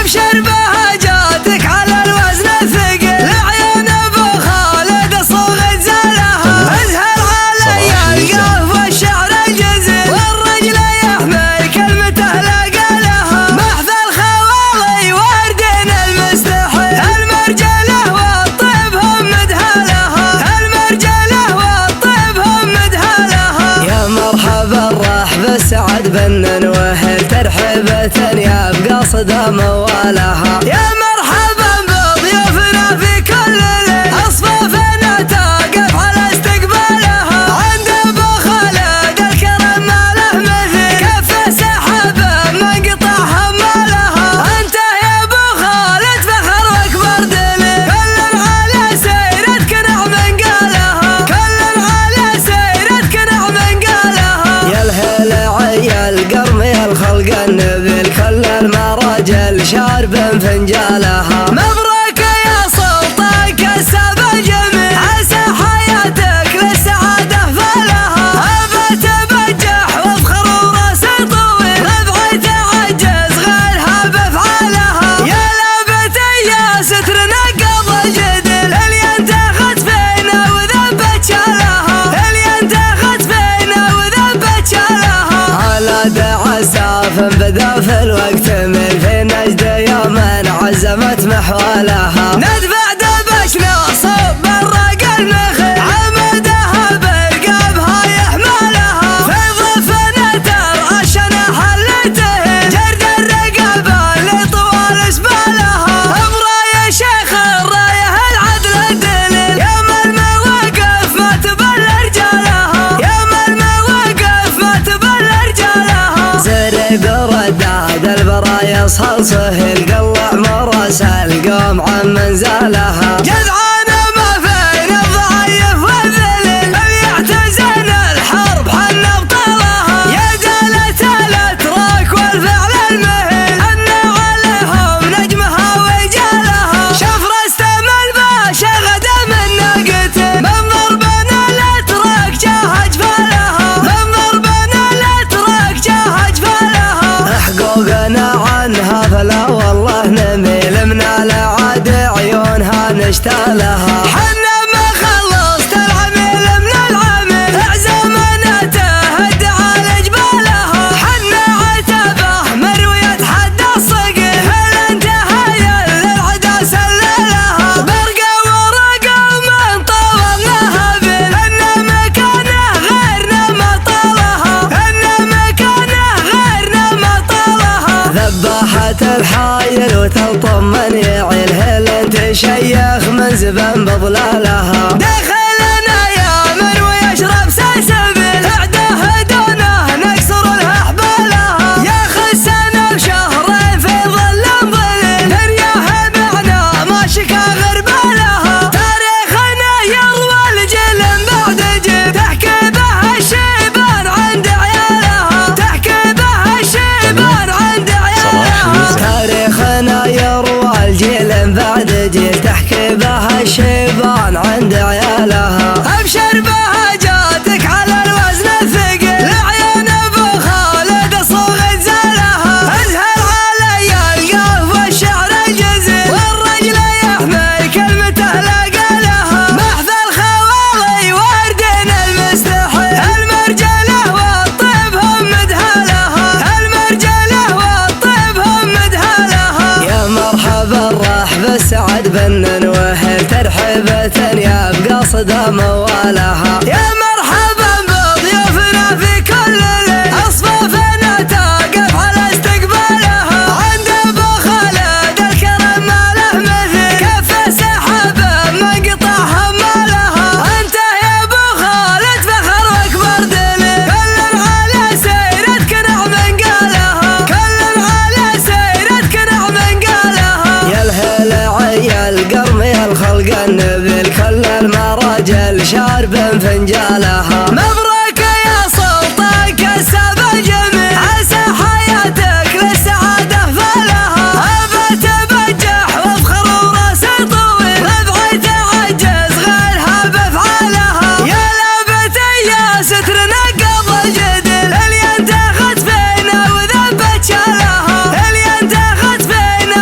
ابشر بهجاتك على الوزن الثقيل، لعيون ابو خالد صوغت زالها، ازهر علي القاف والشعر الجزيل، والرجل يحمل كلمته لا قالها، محث الخوالي وردين المستحيل، المرجله والطيب هم مدهالها، المرجله والطيب هم مدهالها. يا مرحبا الرحب السعد بن وهل ترحيبة يا بقصد موالها، يا مرحبا بضيوفنا في كل ليل، اصفافنا تقف على استقبالها، عند ابو خالد الكرم ما له مثيل، كفه سحابه منقطع همالها، انت يا ابو خالد فخر واكبر دليل، كل على سيرتك نعم قالها، كل على سيرتك نعم قالها. يا الهلع القرمي الخلق النبيل، كل المراجل شارب فنجالها، مبروك يا سلطان كسب الجميع، عسى حياتك للسعادة فالها، ابى تبجح وافخر وراسي طويل، ربعي تعجز غيرها بافعالها، يا لابت يا ستر نقض الجدل، اللي انتخت فينا وذبت شالها، اللي انتخت فينا وذبت شالها، على دعساف بدا في الوقت من في نجد يوم عزمت محوالها، ندفع دبشنا صوب الرق المخيل، عمدها برقابها يحملها، في ضفنا ترعشنا حلته، جرد الرقابه اللي طوال اسبالها، ابرا يا شيخ الرايه العدل الدليل، يوم المواقف ما تبل رجالها، يوم المواقف ما تبل رجالها، زرق رداد البرايا صلصه القلع مراسل قوم عن منزلها، جذعانه ما فين الضعيف والذليل، فليعتزل الحرب حن ابطالها، يا جالة الاتراك والفعل المهيل، ان عليهم نجمها ورجالها، شفر استمل باشا غدا من ناقته، من ضربنا الاتراك جاه جفالها، من ضربنا الاتراك جاه جفالها، حقوقنا عنها فلا والله نميل، من العاد عيونها نشتالها، حنا ما خلصت العميل من العميل، اعزمنته هد على جبالها، حنا عتبه مروية حد الصقيل، هل انتهى للعدا سللها، برقه ورقه ومن طولناها بيل، ان مكانه غيرنا ما طالها، ان مكانه غيرنا ما طالها، ذبحت الحايل وتلطم من يعيل، هل انت شيخ من زبن بضلالها، دخلنا يا من ويشرب سلسبيل، اعده دونه نكسر الاحبالها، يا خسنا بشهرين في ظل ظليل، دنياها معنا ما شكا غربالها، تاريخنا يروى الجيل بعد جيل، تحكي به الشيبان عند عيالها، تحكي به الشيبان عند عيالها، تاريخنا يروى الجيل بعد جيل، تحكي بها الشيبان عند عيالها، ابشر بهجاتك على الوزن الثقيل، لعيون ابو خالد صوغت زالها، ازهر علي القاف والشعر الجزيل، والرجل يحمل كلمته لا قالها، محث الخوالي وردين المستحيل، المرجله والطيب هم مدهالها، المرجله والطيب هم مدهالها. يا مرحبا الرحب السعد بن وهل ترحيبة يا بقصد موالها، يا مرحبا بضيوفنا في كل ليل، اصفافنا تقف على استقبالها، عند ابو خالد الكرم ما له مثيل، كفه سحابه منقطع همالها، انت يا ابو خالد فخر واكبر دليل، كل على سيرتك نعم قالها، كل على سيرتك نعم قالها. يا الهلع القرمي الخلق النبيل، كل المراجل شارب فنجالها، مبروك يا سلطان كسب الجميع، عسى حياتك للسعادة فالها، ابى تبجح وافخر وراسي طويل، ربعي تعجز غيرها بافعالها، يا لابت يا ستر نقض الجدل، اللي انتخت فينا وذبت شالها، اللي انتخت فينا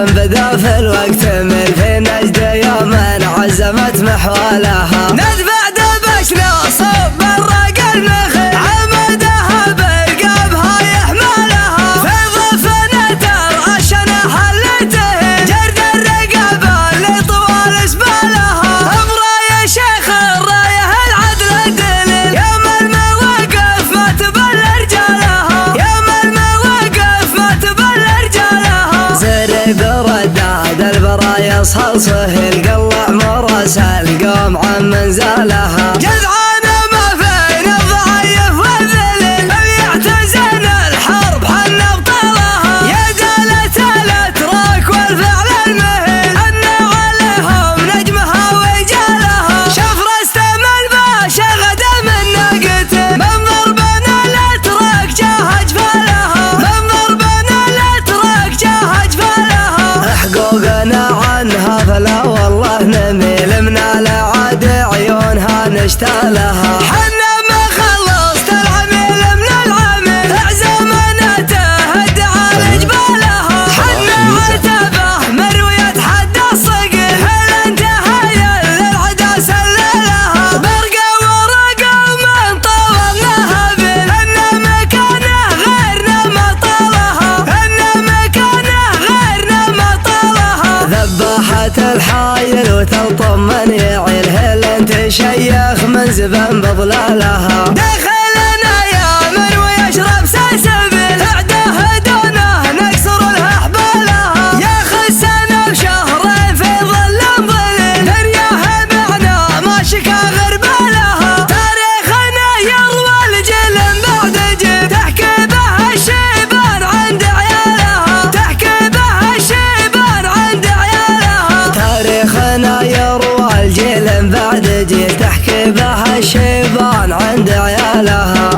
بدا في الوقت من في نجد يوم عزمت محوالها ندفع دبشنا صوب الرق المخي عمدها برقبها يحملها في ظفنا ترعشنا حلته جرد الرقبة اللي طوال سبالها امرا يا شيخ الرايه العدل الدليل يوم المواقف ما تبل رجالها يوم المواقف ما تبل رجالها زري برداد البرايا صلصه القلع مراسل قوم عن منزلها جذعانه ما فين الضعيف والذليل يعتزن الحرب حن ابطالها يا دالة الاتراك والفعل المهيل ان عليهم نجمها ورجالها شوف رستم الباشا غدا من ناقته من ضربنا الاتراك جاه اجفالها من ضربنا الاتراك جاه اجفالها حقوقنا عنها فلا والله نميل من العاد عيونها نشتالها حنا ما خلصت العميل من العميل اعزمنته ادعى لجبالها حنا عتبه مروية حد الصقر هل انتهى للعدا سللها برقه ورقه ومن طولناها بل ان مكانه غيرنا ما طالها ان مكانه غيرنا ما طالها ذبحت الحايل وتلطم من يعيل هل انت شيخ من زبن بضلالها دخلنا يا من ويشرب سلسبيل اعده دونه نكسر الاحبالها يا خسنا بشهرين في ظل ظليل دنياها معنا ما شكا غربالها تاريخنا يروى الجيل بعد جيل تحكي به الشيبان عند عيالها تحكي به الشيبان عند عيالها تاريخنا يروى الجيل بعد جيل تحكي به الشيبان عند عيالها